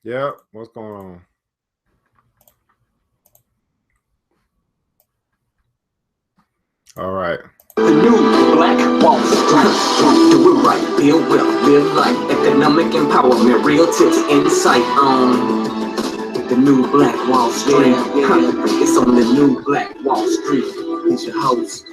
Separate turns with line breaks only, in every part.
Yeah, what's going on? All right.
The new Black Wall Street. Do it right, build wealth, live life, economic empowerment, real tips, insight on the new Black Wall Street. It's on the new Black Wall Street. It's your host.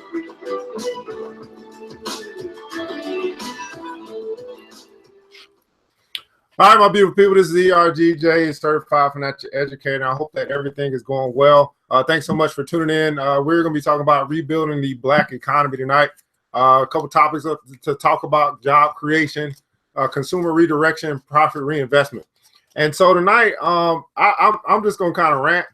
All right, my beautiful people, this is ERGJ, Certified Financial Educator. I hope that everything is going well. Thanks so much for tuning in. We're going to be talking about rebuilding the Black economy tonight. A couple topics to talk about: job creation, consumer redirection, profit reinvestment. And so tonight, I'm just going to kind of rant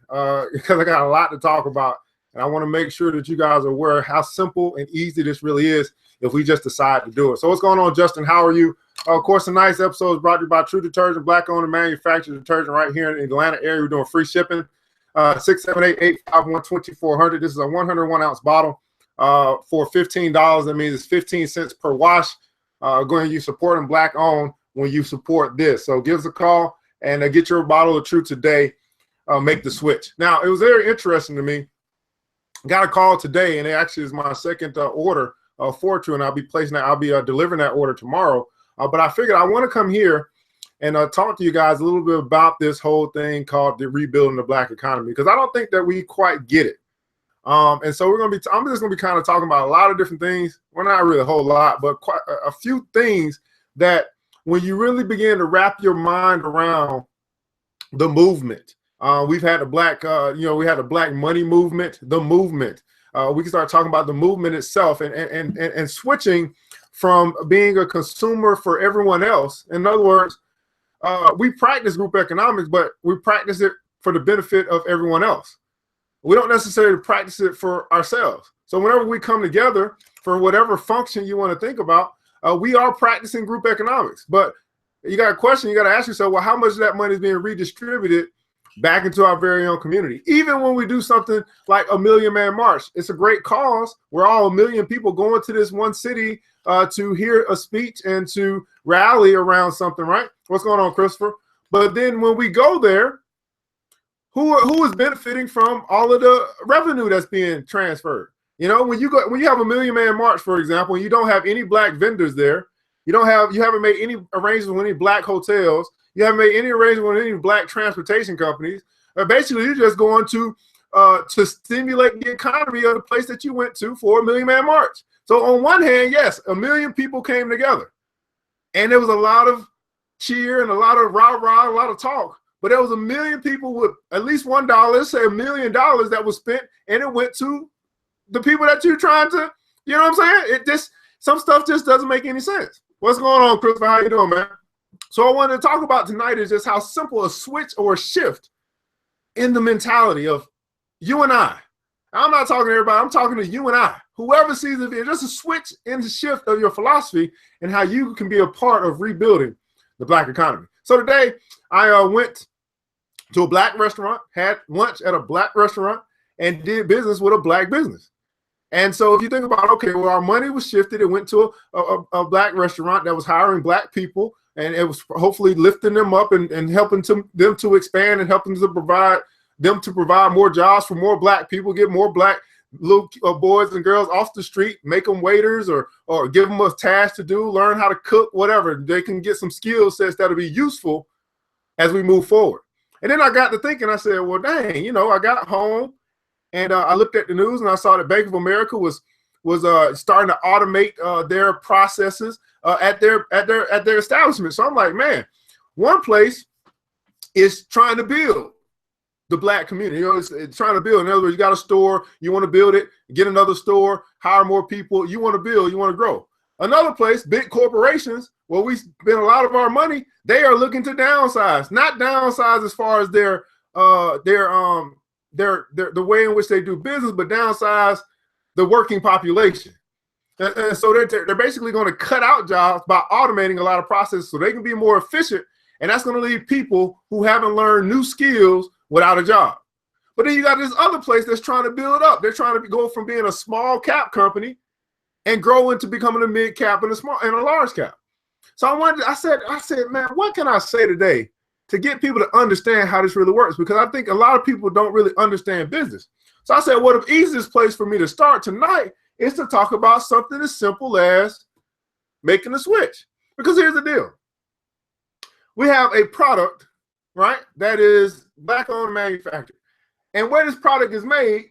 because I got a lot to talk about. And I want to make sure that you guys are aware how simple and easy this really is if we just decide to do it. So what's going on, Justin? How are you? Of course, tonight's episode is brought to you by True Detergent, Black-owned and manufactured detergent right here in the Atlanta area. We're doing free shipping, 678-851-2400. This is a 101-ounce bottle for $15. That means it's 15 cents per wash. Going you supporting Black-owned when you support this. So give us a call and get your bottle of True today. Make the switch. Now, it was very interesting to me. Got a call today, and it actually is my second order for True, and I'll be delivering that order tomorrow. But I figured I want to come here and talk to you guys a little bit about this whole thing called the rebuilding the Black economy, because I don't think that we quite get it. And so I'm just going to be kind of talking about a lot of different things. Well, not really a whole lot, but quite a few things that when you really begin to wrap your mind around the movement, we've had a Black, we had a Black money movement, the movement. We can start talking about the movement itself and switching from being a consumer for everyone else. In other words, we practice group economics, but we practice it for the benefit of everyone else. We don't necessarily practice it for ourselves. So whenever we come together for whatever function you want to think about, we are practicing group economics. But you got a question, you got to ask yourself, well, how much of that money is being redistributed back into our very own community? Even when we do something like a Million Man March, it's a great cause. We're all a million people going to this one city to hear a speech and to rally around something, right? What's going on, Christopher? But then when we go there, who is benefiting from all of the revenue that's being transferred? You know, when you have a Million Man March, for example, you don't have any Black vendors there. You haven't made any arrangements with any Black hotels. You haven't made any arrangement with any Black transportation companies. Basically, you're just going to stimulate the economy of the place that you went to for a Million Man March. So on one hand, yes, a million people came together, and there was a lot of cheer and a lot of rah-rah, a lot of talk. But there was a million people with at least $1, let's say $1 million that was spent, and it went to the people that you're trying to, you know what I'm saying? Some stuff just doesn't make any sense. What's going on, Christopher? How you doing, man? So I wanted to talk about tonight is just how simple a switch or a shift in the mentality of you and I. I'm not talking to everybody. I'm talking to you and I. Whoever sees it, just a switch in the shift of your philosophy and how you can be a part of rebuilding the Black economy. So today I went to a Black restaurant, had lunch at a Black restaurant, and did business with a Black business. And so if you think about, okay, well, our money was shifted. It went to a Black restaurant that was hiring Black people, and it was hopefully lifting them up and helping them to expand and helping to provide more jobs for more Black people, get more Black little boys and girls off the street, make them waiters or give them a task to do, learn how to cook, whatever. They can get some skill sets that'll be useful as we move forward. And then I got to thinking, I said, well, dang, I got home and I looked at the news and I saw that Bank of America was starting to automate their processes at their establishment. So I'm like, man, one place is trying to build the Black community. It's trying to build. In other words, you got a store, you want to build it, get another store, hire more people. You want to build, you want to grow. Another place, big corporations, where we spend a lot of our money, they are looking to downsize. Not downsize as far as the way in which they do business, but downsize the working population. And so they're basically going to cut out jobs by automating a lot of processes so they can be more efficient. And that's going to leave people who haven't learned new skills without a job. But then you got this other place that's trying to build up. They're trying to go from being a small cap company and grow into becoming a mid cap and a large cap. So I said, man, what can I say today to get people to understand how this really works, because I think a lot of people don't really understand business. So I said, well, the easiest place for me to start tonight is to talk about something as simple as making a switch. Because here's the deal. We have a product, right, that is Black-owned manufactured. And where this product is made,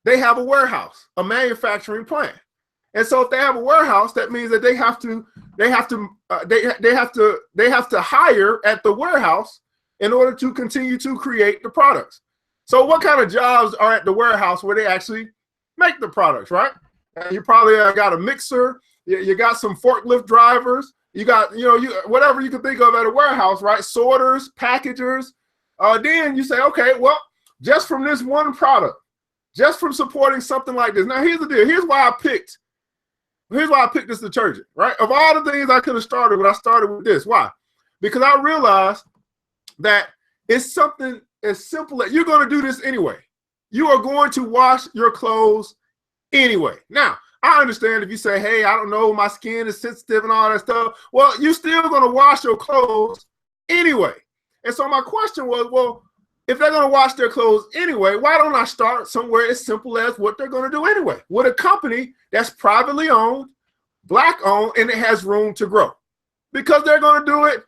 they have a warehouse, a manufacturing plant. And so if they have a warehouse, that means that they have to hire at the warehouse in order to continue to create the products. So what kind of jobs are at the warehouse where they actually make the products, right? You probably got a mixer, you got some forklift drivers, you got, whatever you can think of at a warehouse, right? Sorters, packagers. Then you say, okay, well, just from this one product, just from supporting something like this. Now, here's the deal. Here's why I picked this detergent, right? Of all the things I could have started with, I started with this. Why? Because I realized that it's something as simple that you're going to do this anyway. You are going to wash your clothes anyway. Now, I understand if you say, hey, I don't know, my skin is sensitive and all that stuff. Well, you're still going to wash your clothes anyway. And so my question was, well, if they're going to wash their clothes anyway, why don't I start somewhere as simple as what they're going to do anyway, with a company that's privately owned, Black owned, and it has room to grow, because they're going to do it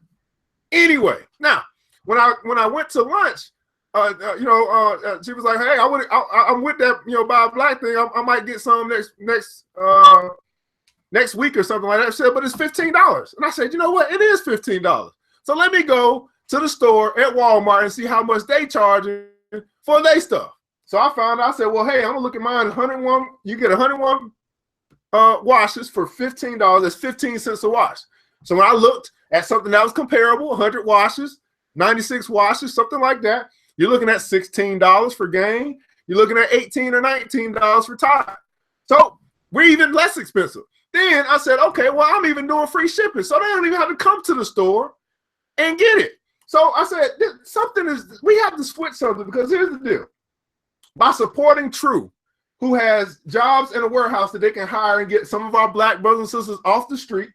anyway. Now, when I went to lunch, she was like, hey, I'm with that, Buy Black thing. I might get some next week or something like that. She said, but it's $15. And I said, you know what? It is $15. So let me go to the store at Walmart and see how much they charging for their stuff. So I found out, I said, well, hey, I'm gonna look at mine. 101, you get 101 washes for $15. That's 15 cents a wash. So when I looked at something that was comparable, 100 washes, 96 washes, something like that, you're looking at $16 for Gain. You're looking at $18 or $19 for Tide. So we're even less expensive. Then I said, okay, well, I'm even doing free shipping, so they don't even have to come to the store and get it. So I said, we have to switch something, because here's the deal. By supporting True, who has jobs in a warehouse that they can hire and get some of our Black brothers and sisters off the street,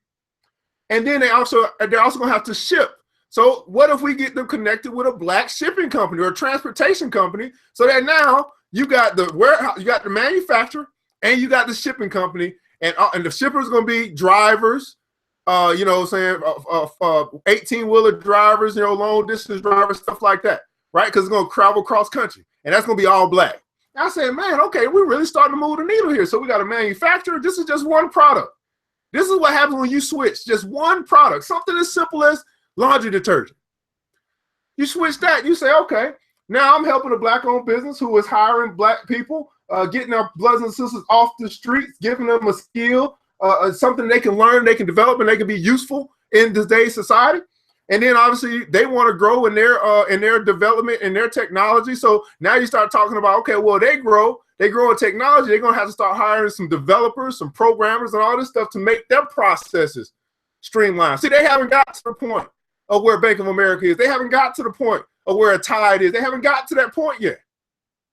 and then they're also going to have to ship. So what if we get them connected with a Black shipping company or a transportation company, so that now you got the warehouse, you got the manufacturer, and you got the shipping company, and the shipper is going to be drivers, 18-wheeler drivers, long distance drivers, stuff like that, right? Because it's going to travel cross country, and that's going to be all Black. I said, man, okay, we're really starting to move the needle here. So we got a manufacturer. This is just one product. This is what happens when you switch just one product, something as simple as laundry detergent. You switch that, you say, okay, now I'm helping a Black-owned business who is hiring Black people, getting our brothers and sisters off the streets, giving them a skill, something they can learn, they can develop, and they can be useful in today's society. And then obviously they want to grow in their development and their technology. So now you start talking about, okay, well, they grow in technology. They're going to have to start hiring some developers, some programmers, and all this stuff to make their processes streamlined. See, they haven't got to the point of where Bank of America is. They haven't got to the point of where a Tide is. They haven't got to that point yet.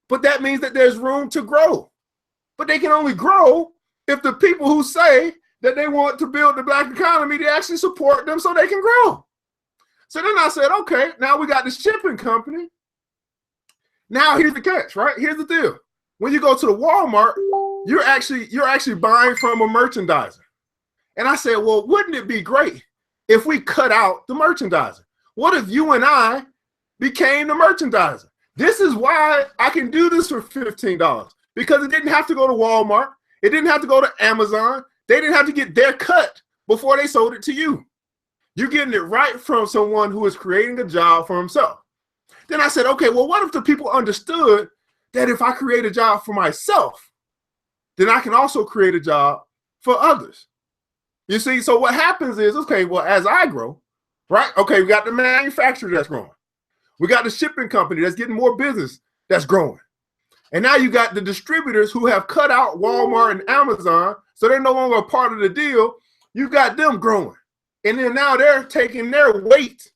But that means that there's room to grow. But they can only grow if the people who say that they want to build the Black economy, they actually support them so they can grow. So then I said, okay, now we got the shipping company. Now here's the catch, right? Here's the deal. When you go to the Walmart, you're actually buying from a merchandiser. And I said, well, wouldn't it be great if we cut out the merchandiser? What if you and I became the merchandiser? This is why I can do this for $15, because it didn't have to go to Walmart. It didn't have to go to Amazon. They didn't have to get their cut before they sold it to you. You're getting it right from someone who is creating a job for himself. Then I said, okay, well, what if the people understood that if I create a job for myself, then I can also create a job for others? You see, so what happens is, okay, well, as I grow, right? Okay, we got the manufacturer that's growing. We got the shipping company that's getting more business that's growing. And now you got the distributors who have cut out Walmart and Amazon, so they're no longer a part of the deal. You got them growing. And then now they're taking their weight.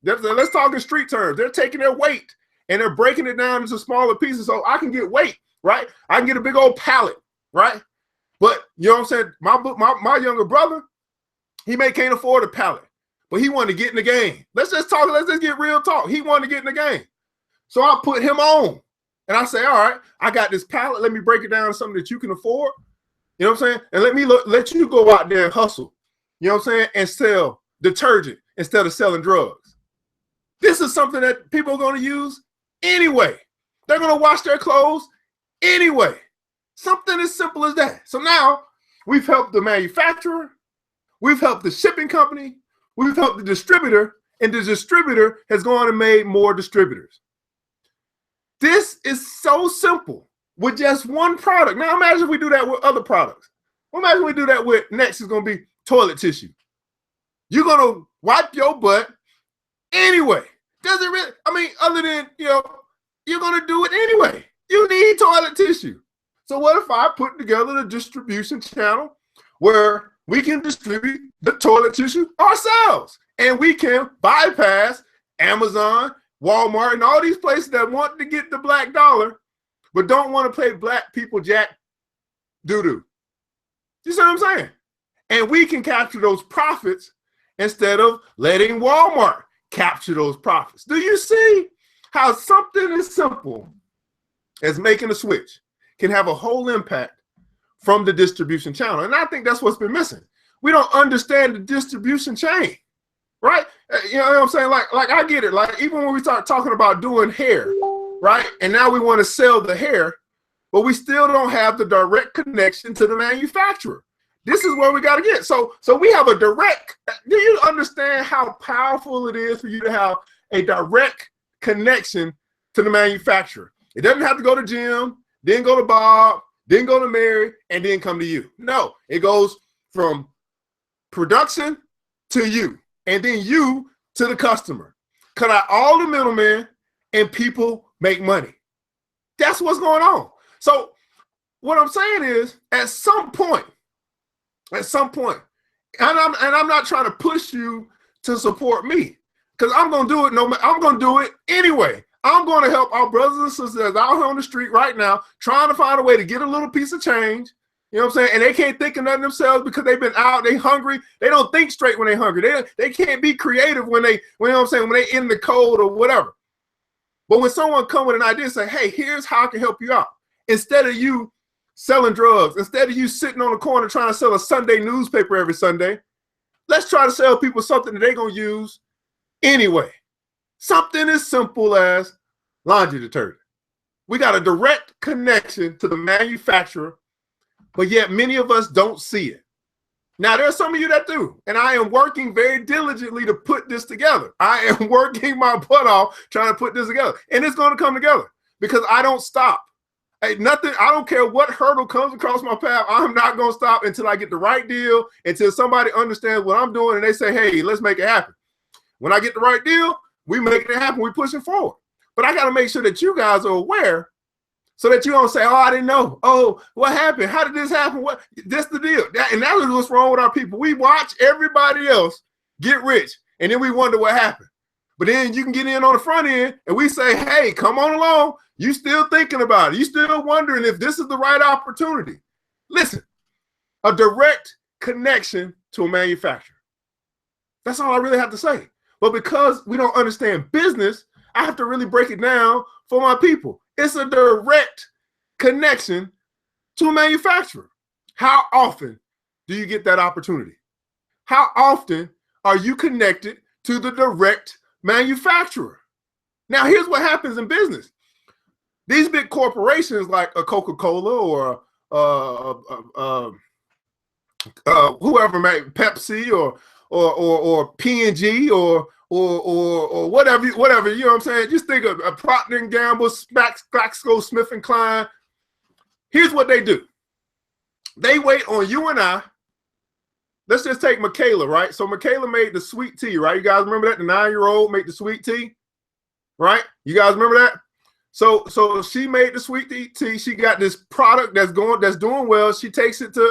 Let's talk in street terms. They're taking their weight and they're breaking it down into smaller pieces so I can get weight, right? I can get a big old pallet, right? But you know what I'm saying? My younger brother, he can't afford a pallet. but he wanted to get in the game. Let's just talk. Let's just get real talk. He wanted to get in the game. So I put him on. And I say, all right, I got this pallet. Let me break it down to something that you can afford. You know what I'm saying? And let you go out there and hustle. You know what I'm saying? And sell detergent instead of selling drugs. This is something that people are going to use anyway. They're going to wash their clothes anyway. Something as simple as that. So now we've helped the manufacturer. We've helped the shipping company. We've helped the distributor. And the distributor has gone and made more distributors. This is so simple with just one product. Now imagine if we do that with other products. Well, imagine we do that with, next is going to be toilet tissue. You're going to wipe your butt anyway. Does it really, I mean, other than, you know, you're going to do it anyway. You need toilet tissue. So what if I put together the distribution channel where we can distribute the toilet tissue ourselves and we can bypass Amazon, Walmart, and all these places that want to get the black dollar, but don't want to pay black people jack doo-doo. You see what I'm saying? And we can capture those profits instead of letting Walmart capture those profits. Do you see how something as simple as making a switch can have a whole impact from the distribution channel? And I think that's what's been missing. We don't understand the distribution chain. Right? You know what I'm saying? Like I get it. Like even when we start talking about doing hair, right? And now we want to sell the hair, but we still don't have the direct connection to the manufacturer. This is where we got to get. So we have a direct, do you understand how powerful it is for you to have a direct connection to the manufacturer? It doesn't have to go to Jim, then go to Bob, then go to Mary, and then come to you. No, it goes from production to you. And then you to the customer. Cut out all the middlemen and people make money. That's what's going on. So what I'm saying is at some point, and I'm not trying to push you to support me because I'm going to do it. I'm going to do it anyway. I'm going to help our brothers and sisters out here on the street right now, trying to find a way to get a little piece of change. You know what I'm saying? And they can't think of nothing themselves because they've been out, they hungry. They don't think straight when they're hungry. They can't be creative when they, you know what I'm saying, when they in the cold or whatever. But when someone come with an idea and say, hey, here's how I can help you out. Instead of you selling drugs, instead of you sitting on the corner trying to sell a Sunday newspaper every Sunday, let's try to sell people something that they're going to use anyway. Something as simple as laundry detergent. We got a direct connection to the manufacturer, but yet many of us don't see it. Now, there are some of you that do, and I am working very diligently to put this together. I am working my butt off trying to put this together, and it's going to come together because I don't stop. Hey, nothing, I don't care what hurdle comes across my path. I'm not going to stop until I get the right deal, until somebody understands what I'm doing, and they say, hey, let's make it happen. When I get the right deal, we make it happen. We push it forward. But I got to make sure that you guys are aware so that you don't say, oh, I didn't know. Oh, what happened? How did this happen? What? That's the deal. And that is what's wrong with our people. We watch everybody else get rich, and then we wonder what happened. But then you can get in on the front end, and we say, hey, come on along. You still thinking about it. You still wondering if this is the right opportunity. Listen, a direct connection to a manufacturer. That's all I really have to say. But because we don't understand business, I have to really break it down for my people. It's a direct connection to a manufacturer. How often do you get that opportunity? How often are you connected to the direct manufacturer? Now, here's what happens in business. These big corporations like a Coca-Cola or whoever, Pepsi or P&G or whatever, you know what I'm saying? Just think of a Procter & Gamble, GlaxoSmithKline. Here's what they do. They wait on you and I. Let's just take Michaela, right? So Michaela made the sweet tea, right? You guys remember that? The 9-year-old made the sweet tea, right? You guys remember that? So she made the sweet tea. She got this product that's doing well. She takes it to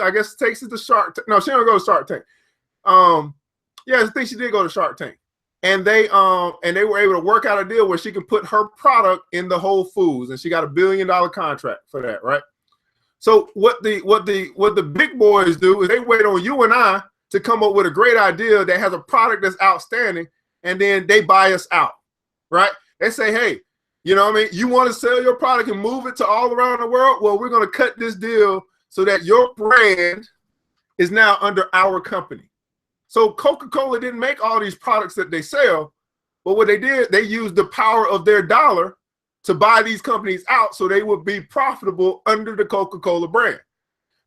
Shark Tank. No, she don't go to Shark Tank. Yeah, I think she did go to Shark Tank. And they were able to work out a deal where she can put her product in the Whole Foods, and she got $1 billion contract for that, right? So what the big boys do is they wait on you and I to come up with a great idea that has a product that's outstanding, and then they buy us out, right? They say, hey, you know what I mean? You want to sell your product and move it to all around the world? Well, we're going to cut this deal so that your brand is now under our company. So Coca-Cola didn't make all these products that they sell, but what they did, they used the power of their dollar to buy these companies out so they would be profitable under the Coca-Cola brand.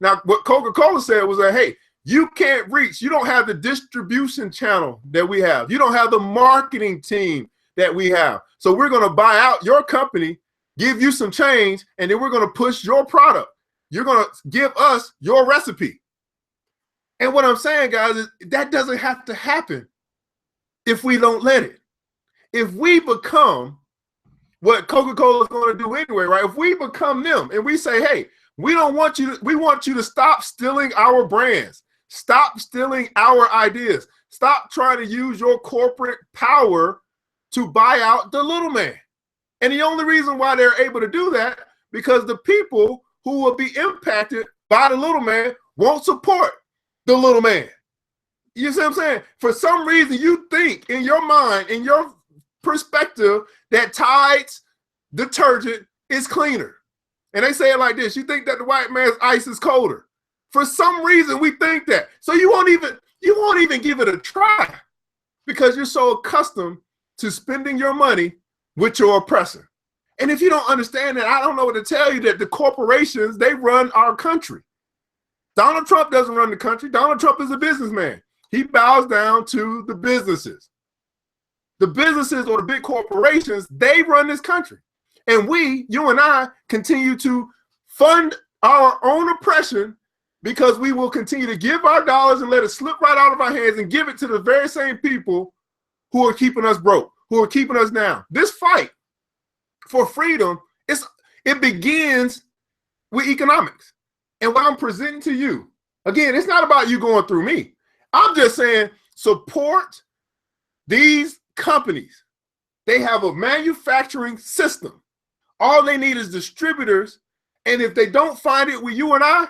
Now, what Coca-Cola said was that, hey, you can't reach, you don't have the distribution channel that we have. You don't have the marketing team that we have. So we're going to buy out your company, give you some change, and then we're going to push your product. You're going to give us your recipe. And what I'm saying, guys, is that doesn't have to happen if we don't let it. If we become what Coca-Cola is going to do anyway, right? If we become them and we say, hey, we want you to stop stealing our brands. Stop stealing our ideas. Stop trying to use your corporate power to buy out the little man. And the only reason why they're able to do that, because the people who will be impacted by the little man won't support the little man. You see what I'm saying? For some reason, you think in your mind, in your perspective, that Tide's detergent is cleaner. And they say it like this: you think that the white man's ice is colder. For some reason, we think that. So you won't even give it a try because you're so accustomed to spending your money with your oppressor. And if you don't understand that, I don't know what to tell you, that the corporations, they run our country. Donald Trump doesn't run the country. Donald Trump is a businessman. He bows down to the businesses. The businesses or the big corporations, they run this country. And we, you and I, continue to fund our own oppression because we will continue to give our dollars and let it slip right out of our hands and give it to the very same people who are keeping us broke, who are keeping us down. This fight for freedom, it begins with economics. And what I'm presenting to you, again, it's not about you going through me. I'm just saying support these companies. They have a manufacturing system. All they need is distributors. And if they don't find it with you and I,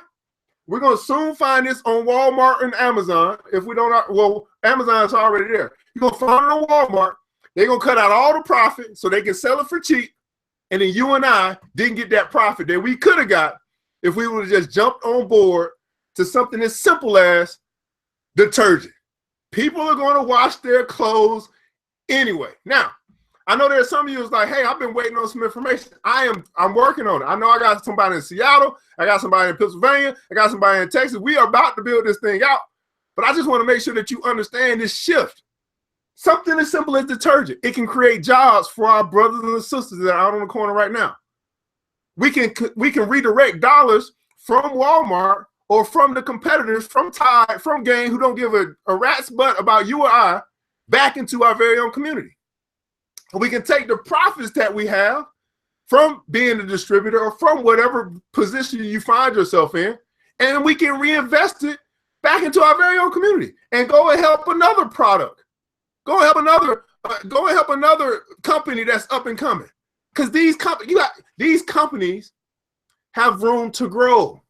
we're going to soon find this on Walmart and Amazon. If we don't, well, Amazon is already there. You're going to find it on Walmart. They're going to cut out all the profit so they can sell it for cheap. And then you and I didn't get that profit that we could have got if we would have just jumped on board to something as simple as detergent. People are going to wash their clothes anyway. Now, I know there's some of you who's like, hey, I've been waiting on some information. I'm working on it. I know I got somebody in Seattle. I got somebody in Pennsylvania. I got somebody in Texas. We are about to build this thing out. But I just want to make sure that you understand this shift. Something as simple as detergent. It can create jobs for our brothers and sisters that are out on the corner right now. We can redirect dollars from Walmart or from the competitors, from Tide, from Gain, who don't give a rat's butt about you or I, back into our very own community. We can take the profits that we have from being a distributor or from whatever position you find yourself in, and we can reinvest it back into our very own community and go and help another product. Go and help another company that's up and coming. Because these companies have room to grow.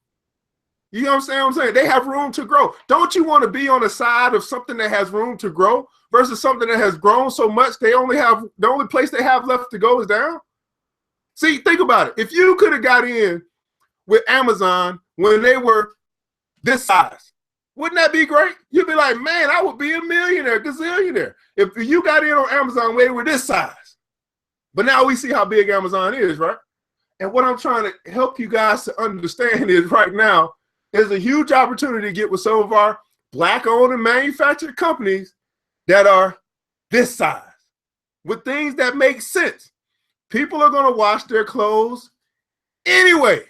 You know what I'm saying? They have room to grow. Don't you want to be on the side of something that has room to grow versus something that has grown so much the only place they have left to go is down? See, think about it. If you could have got in with Amazon when they were this size, wouldn't that be great? You'd be like, man, I would be a millionaire, gazillionaire. If you got in on Amazon when they were this size. But now we see how big Amazon is, right? And what I'm trying to help you guys to understand is right now, there's a huge opportunity to get with some of our Black-owned and manufactured companies that are this size with things that make sense. People are going to wash their clothes anyway.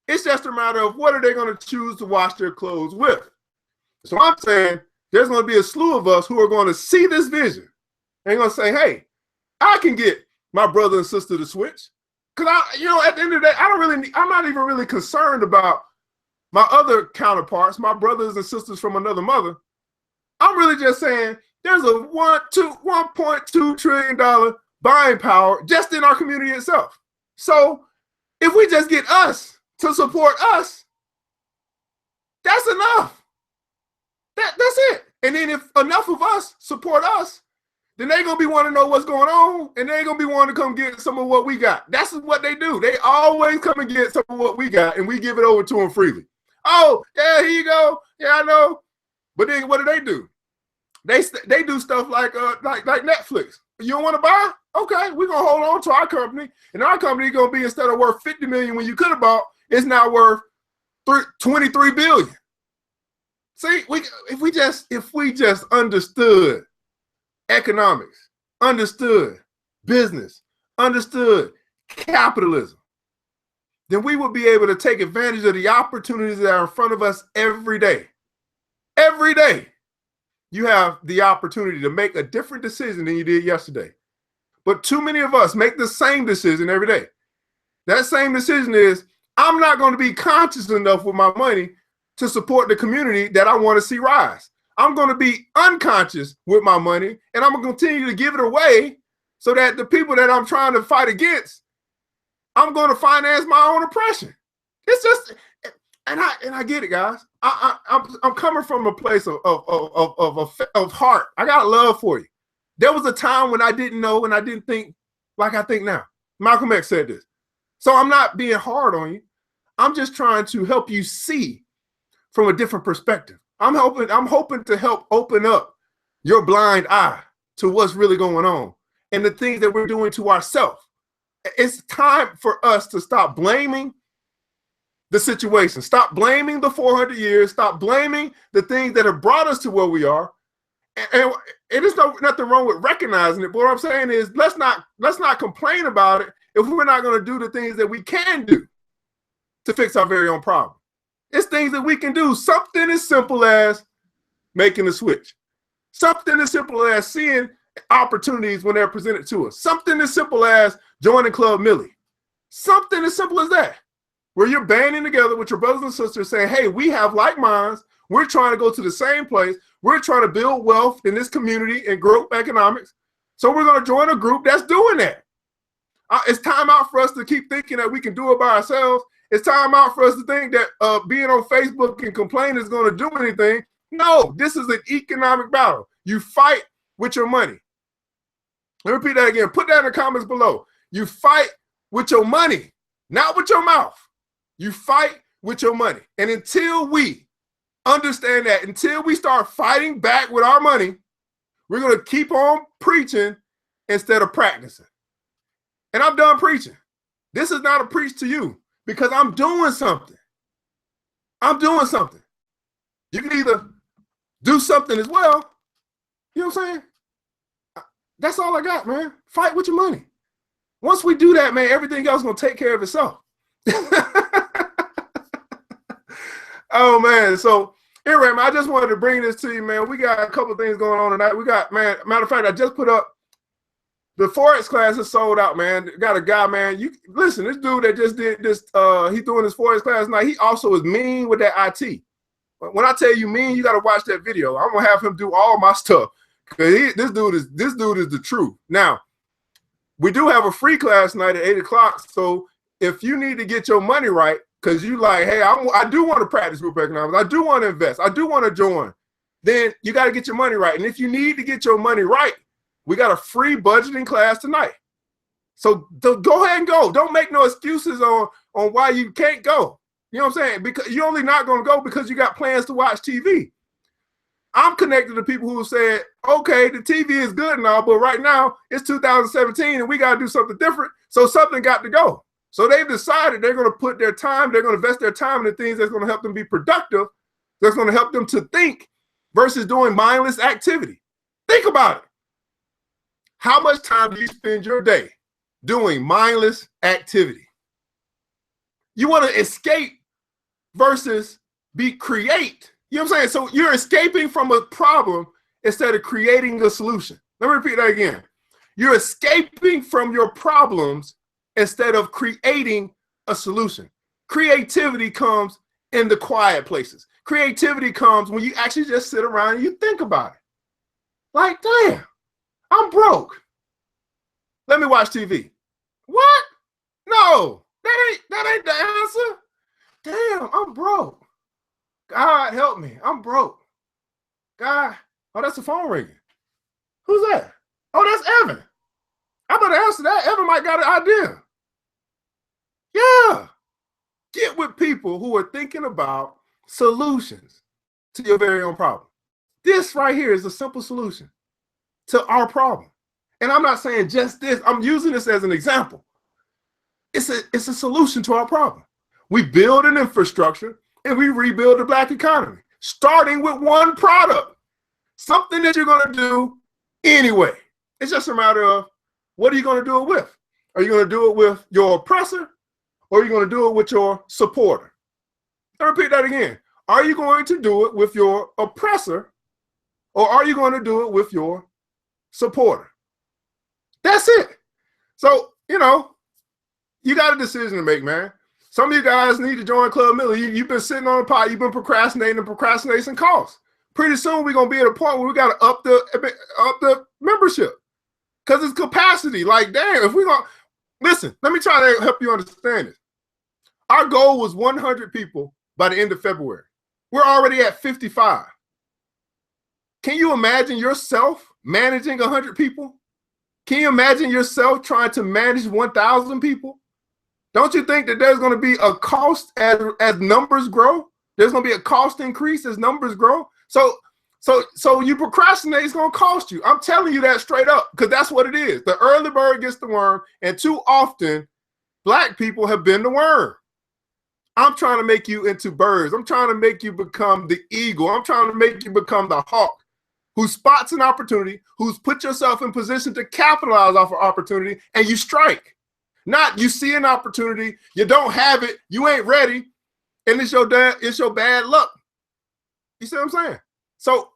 It's just a matter of what are they going to choose to wash their clothes with. So I'm saying there's going to be a slew of us who are going to see this vision and going to say, hey, I can get my brother and sister to switch. Because at the end of the day, I'm not even really concerned about my other counterparts, my brothers and sisters from another mother. I'm really just saying there's a $1.2 trillion buying power just in our community itself. So if we just get us to support us, that's enough. That's it. And then if enough of us support us, then they're going to be wanting to know what's going on, and they're going to be wanting to come get some of what we got. That's what they do. They always come and get some of what we got, and we give it over to them freely. Oh, yeah, here you go. Yeah, I know. But then what do? They do stuff like Netflix. You don't want to buy? Okay, we're going to hold on to our company, and our company is going to be, instead of worth $50 million when you could have bought, it's now worth $23 billion. See, if we just understood economics, understood business, understood capitalism, then we would be able to take advantage of the opportunities that are in front of us every day. Every day, you have the opportunity to make a different decision than you did yesterday. But too many of us make the same decision every day. That same decision is, I'm not going to be conscious enough with my money to support the community that I want to see rise. I'm going to be unconscious with my money, and I'm going to continue to give it away so that the people that I'm trying to fight against, I'm going to finance my own oppression. It's just, and I get it, guys. I'm coming from a place of heart. I got love for you. There was a time when I didn't know and I didn't think like I think now. Malcolm X said this. So I'm not being hard on you. I'm just trying to help you see from a different perspective. I'm hoping to help open up your blind eye to what's really going on and the things that we're doing to ourselves. It's time for us to stop blaming the situation. Stop blaming the 400 years. Stop blaming the things that have brought us to where we are. And there's nothing wrong with recognizing it. But what I'm saying is, let's not complain about it if we're not going to do the things that we can do to fix our very own problem. It's things that we can do. Something as simple as making a switch. Something as simple as seeing opportunities when they're presented to us. Something as simple as joining Club Millie. Something as simple as that, where you're banding together with your brothers and sisters saying, hey, we have like minds. We're trying to go to the same place. We're trying to build wealth in this community and group economics. So we're going to join a group that's doing that. It's time out for us to keep thinking that we can do it by ourselves. It's time out for us to think that being on Facebook and complaining is going to do anything. No, this is an economic battle. You fight with your money. Let me repeat that again. Put that in the comments below. You fight with your money, not with your mouth. You fight with your money. And until we understand that, until we start fighting back with our money, we're going to keep on preaching instead of practicing. And I'm done preaching. This is not a preach to you, because I'm doing something. I'm doing something. You can either do something as well. You know what I'm saying? That's all I got, man. Fight with your money. Once we do that, man, everything else is going to take care of itself. Oh, man. So, anyway, man, I just wanted to bring this to you, man. We got a couple of things going on tonight. We got, man, matter of fact, I just put up the Forex class is sold out, man. Got a guy, man. You listen, this dude that just did this, he's doing his Forex class tonight. He also is mean with that IT. When I tell you mean, you got to watch that video. I'm gonna have him do all my stuff, because this dude is the truth. Now, we do have a free class tonight at 8 o'clock. So if you need to get your money right, because you like, hey, I do want to practice group economics, I do want to invest, I do want to join, then you got to get your money right. And if you need to get your money right, we got a free budgeting class tonight. So go ahead and go. Don't make no excuses on why you can't go. You know what I'm saying? Because you're only not going to go because you got plans to watch TV. I'm connected to people who said, okay, the TV is good and all, but right now it's 2017 and we got to do something different. So something got to go. So they've decided they're going to put their time, they're going to invest their time in the things that's going to help them be productive, that's going to help them to think, versus doing mindless activity. Think about it. How much time do you spend your day doing mindless activity? You want to escape versus create. You know what I'm saying? So you're escaping from a problem instead of creating a solution. Let me repeat that again. You're escaping from your problems instead of creating a solution. Creativity comes in the quiet places. Creativity comes when you actually just sit around and you think about it. Like, damn, I'm broke. Let me watch TV. What? No, that ain't the answer. Damn, I'm broke. God help me, I'm broke. Guy, oh, that's the phone ringing. Who's that? Oh, that's Evan. I better answer that. Evan might got an idea. Yeah. Get with people who are thinking about solutions to your very own problem. This right here is a simple solution to our problem. And I'm not saying just this. I'm using this as an example. It's a solution to our problem. We build an infrastructure and we rebuild the Black economy, starting with one product, something that you're going to do anyway. It's just a matter of what are you going to do it with? Are you going to do it with your oppressor, or are you going to do it with your supporter? I'll repeat that again. Are you going to do it with your oppressor, or are you going to do it with your supporter? That's it. So, you know, you got a decision to make, man. Some of you guys need to join Club Miller. You've been sitting on the pot. You've been procrastinating, and procrastination costs. Pretty soon we're going to be at a point where we got to up the membership because it's capacity. Like, damn, if we're going to, listen, let me try to help you understand this. Our goal was 100 people by the end of February. We're already at 55. Can you imagine yourself managing 100 people? Can you imagine yourself trying to manage 1,000 people? Don't you think that there's going to be a cost as numbers grow? There's going to be a cost increase as numbers grow. So you procrastinate is going to cost you. I'm telling you that straight up because that's what it is. The early bird gets the worm, and too often Black people have been the worm. I'm trying to make you into birds. I'm trying to make you become the eagle. I'm trying to make you become the hawk who spots an opportunity, who's put yourself in position to capitalize off an opportunity, and you strike. Not you see an opportunity, you don't have it, you ain't ready, and it's your bad luck. You see what I'm saying? So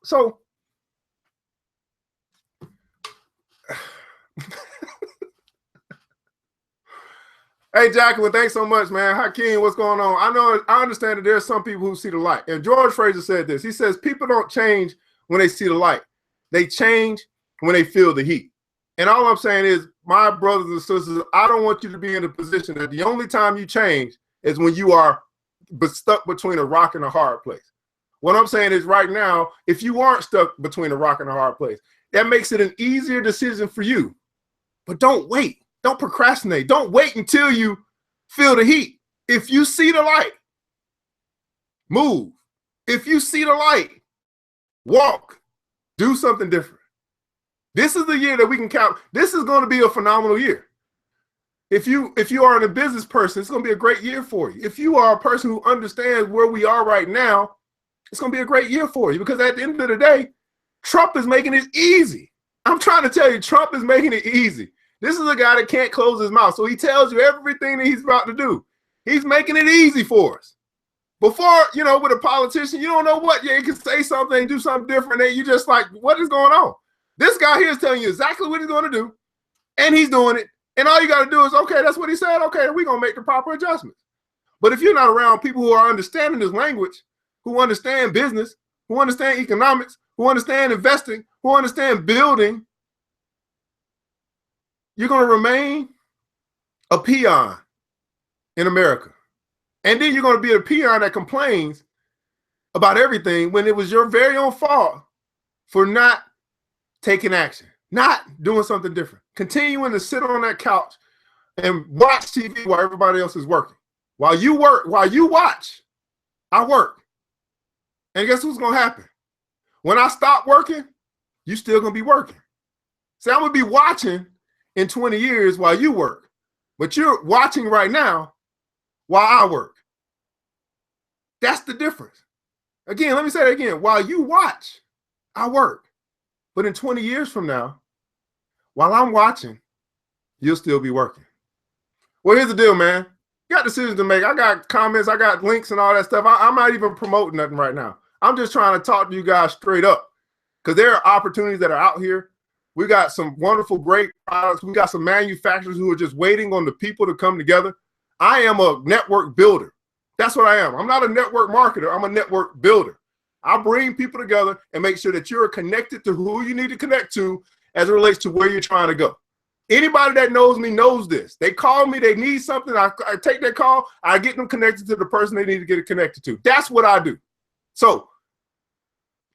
hey, Jacqueline, thanks so much, man. Hakeem, what's going on? I understand that there's some people who see the light. And George Fraser said this. He says, people don't change when they see the light. They change when they feel the heat. And all I'm saying is, my brothers and sisters, I don't want you to be in a position that the only time you change is when you are stuck between a rock and a hard place. What I'm saying is right now, if you aren't stuck between a rock and a hard place, that makes it an easier decision for you. But don't wait. Don't procrastinate. Don't wait until you feel the heat. If you see the light, move. If you see the light, walk. Do something different. This is the year that we can count. This is going to be a phenomenal year. If you are a business person, it's going to be a great year for you. If you are a person who understands where we are right now, it's going to be a great year for you because at the end of the day, Trump is making it easy. I'm trying to tell you, Trump is making it easy. This is a guy that can't close his mouth. So he tells you everything that he's about to do. He's making it easy for us. Before, you know, with a politician, you don't know what. Yeah, you can say something, do something different, and you just like, what is going on? This guy here is telling you exactly what he's going to do, and he's doing it. And all you got to do is, okay, that's what he said. Okay, we're going to make the proper adjustments. But if you're not around people who are understanding this language, who understand business, who understand economics, who understand investing, who understand building, you're going to remain a peon in America. And then you're going to be a peon that complains about everything when it was your very own fault for not taking action, not doing something different, continuing to sit on that couch and watch TV while everybody else is working. While you work, while you watch, I work. And guess what's going to happen? When I stop working, you still going to be working. See, I'm going to be watching in 20 years while you work, but you're watching right now while I work. That's the difference. Again, let me say that again. While you watch, I work. But in 20 years from now, while I'm watching, you'll still be working. Well, here's the deal, man. You got decisions to make. I got comments, I got links and all that stuff. I'm not even promoting nothing right now. I'm just trying to talk to you guys straight up because there are opportunities that are out here. We got some wonderful, great products. We got some manufacturers who are just waiting on the people to come together. I am a network builder. That's what I am. I'm not a network marketer. I'm a network builder. I bring people together and make sure that you're connected to who you need to connect to as it relates to where you're trying to go. Anybody that knows me knows this. They call me, they need something. I take their call. I get them connected to the person they need to get it connected to. That's what I do. So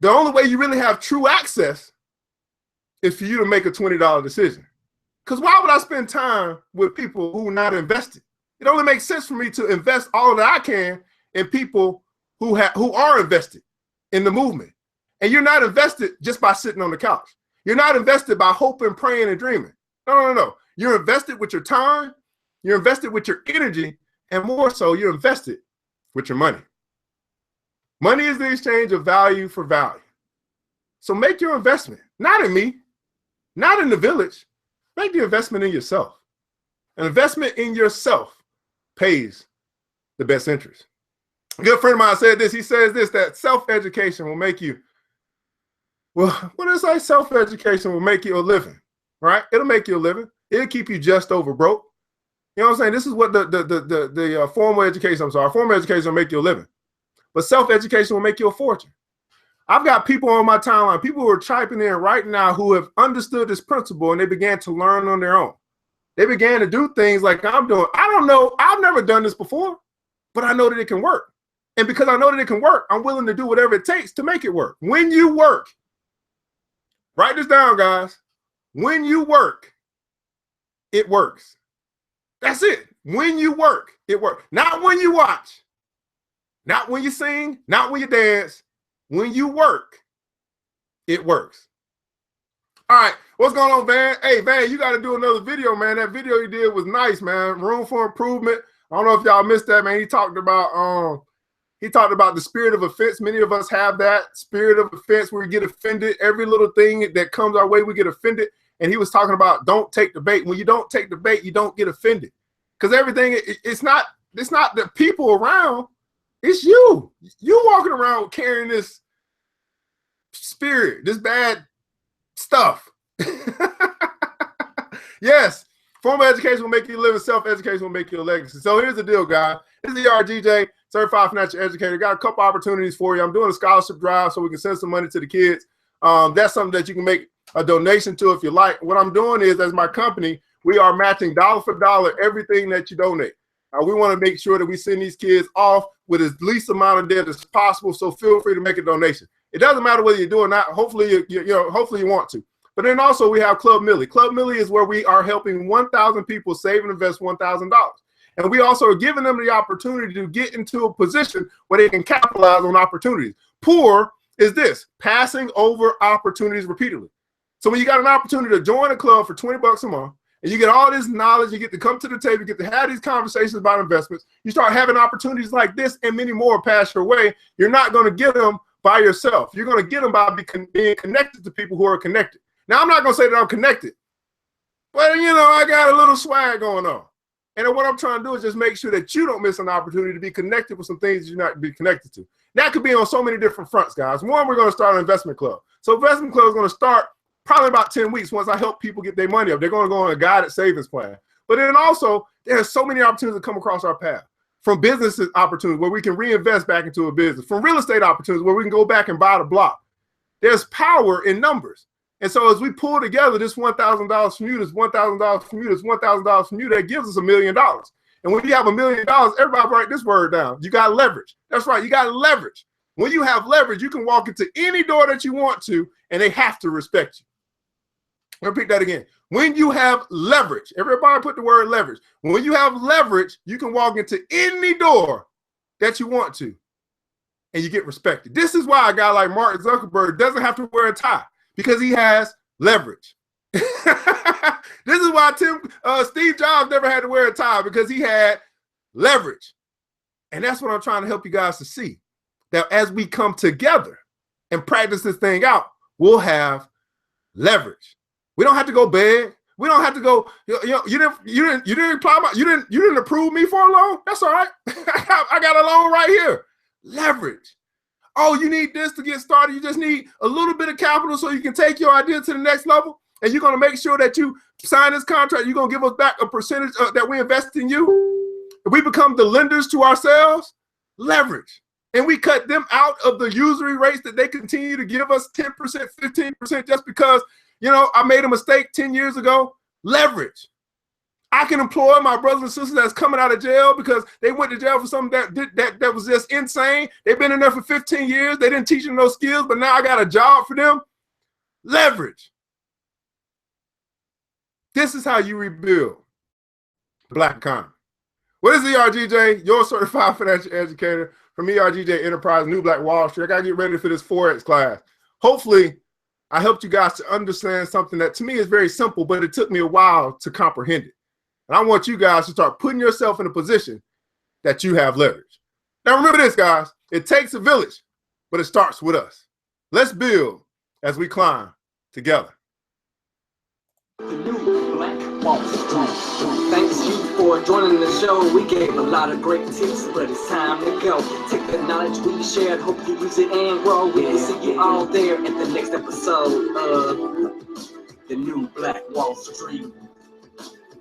The only way you really have true access is for you to make a $20 decision. Because why would I spend time with people who are not invested? It only makes sense for me to invest all that I can in people who are invested in the movement. And you're not invested just by sitting on the couch. You're not invested by hoping, praying, and dreaming. No. You're invested with your time, you're invested with your energy, and more so, you're invested with your money. Money is the exchange of value for value. So make your investment, not in me, not in the village. Make the investment in yourself. An investment in yourself pays the best interest. A good friend of mine said this. He says this, that self-education will make you, well, what is like self-education will make you a living, right? It'll make you a living. It'll keep you just over broke. You know what I'm saying? This is what the formal education, formal education will make you a living. But self-education will make you a fortune. I've got people on my timeline, people who are typing in right now who have understood this principle and they began to learn on their own. They began to do things like I'm doing. I don't know. I've never done this before, but I know that it can work. And because I know that it can work, I'm willing to do whatever it takes to make it work. When you work, write this down, guys. When you work, it works. That's it. When you work, it works. Not when you watch, not when you sing, not when you dance. When you work, it works. All right, what's going on, Van? Hey, Van, you got to do another video, man. That video you did was nice, man. Room for improvement. I don't know if y'all missed that, man. He talked about the spirit of offense. Many of us have that spirit of offense where we get offended. Every little thing that comes our way, we get offended. And he was talking about don't take the bait. When you don't take the bait, you don't get offended. Because everything, it's not the people around. It's you. You walking around carrying this spirit, this bad stuff. Yes, formal education will make you live, and self-education will make you a legacy. So here's the deal, guys. This is ERGJ, Certified Financial Educator. Got a couple opportunities for you. I'm doing a scholarship drive so we can send some money to the kids. That's something that you can make a donation to if you like. What I'm doing is, as my company, we are matching dollar for dollar everything that you donate. We want to make sure that we send these kids off with as least amount of debt as possible. So feel free to make a donation. It doesn't matter whether you do or not. Hopefully, hopefully you want to. But then also we have Club Millie. Club Millie is where we are helping 1,000 people save and invest $1,000. And we also are giving them the opportunity to get into a position where they can capitalize on opportunities. Poor is this, passing over opportunities repeatedly. So when you got an opportunity to join a club for $20 a month, and you get all this knowledge, you get to come to the table, you get to have these conversations about investments, you start having opportunities like this and many more pass your way. You're not going to get them by yourself. You're going to get them by being connected to people who are connected. Now, I'm not going to say that I'm connected, but, I got a little swag going on. And what I'm trying to do is just make sure that you don't miss an opportunity to be connected with some things you're not be connected to. That could be on so many different fronts, guys. One, we're going to start an investment club. So investment club is going to start probably about 10 weeks once I help people get their money up. They're going to go on a guided savings plan. But then also, there's so many opportunities that come across our path. From business opportunities where we can reinvest back into a business. From real estate opportunities where we can go back and buy the block. There's power in numbers. And so as we pull together this $1,000 from you, this $1,000 from you, this $1,000 from you, that gives us $1 million. And when you have $1 million, everybody write this word down. You got leverage. That's right. You got leverage. When you have leverage, you can walk into any door that you want to, and they have to respect you. Repeat that again. When you have leverage, everybody put the word leverage. When you have leverage, you can walk into any door that you want to, and you get respected. This is why a guy like Mark Zuckerberg doesn't have to wear a tie, because he has leverage. This is why Steve Jobs never had to wear a tie, because he had leverage. And that's what I'm trying to help you guys to see, that as we come together and practice this thing out, we'll have leverage. We don't have to go beg. We don't have to go. You didn't approve me for a loan. That's all right. I got a loan right here. Leverage. Oh, you need this to get started. You just need a little bit of capital so you can take your idea to the next level. And you're going to make sure that you sign this contract. You're going to give us back a percentage that we invest in you. If we become the lenders to ourselves, leverage. And we cut them out of the usury rates that they continue to give us 10%, 15% just because, I made a mistake 10 years ago. Leverage. I can employ my brothers and sisters that's coming out of jail because they went to jail for something that was just insane. They've been in there for 15 years. They didn't teach them those skills, but now I got a job for them. Leverage. This is how you rebuild Black economy. What is ERGJ? Your certified financial educator from ERGJ Enterprise, New Black Wall Street. I got to get ready for this Forex class. Hopefully, I helped you guys to understand something that to me is very simple, but it took me a while to comprehend it. And I want you guys to start putting yourself in a position that you have leverage. Now, remember this, guys. It takes a village, but it starts with us. Let's build as we climb together.
The new Black Wall Street. Thanks you for joining the show. We gave a lot of great tips, but it's time to go. Take the knowledge we shared, hope you use it and grow. We will see you all there at the next episode of The New Black Wall Street.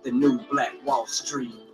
The New Black Wall Street.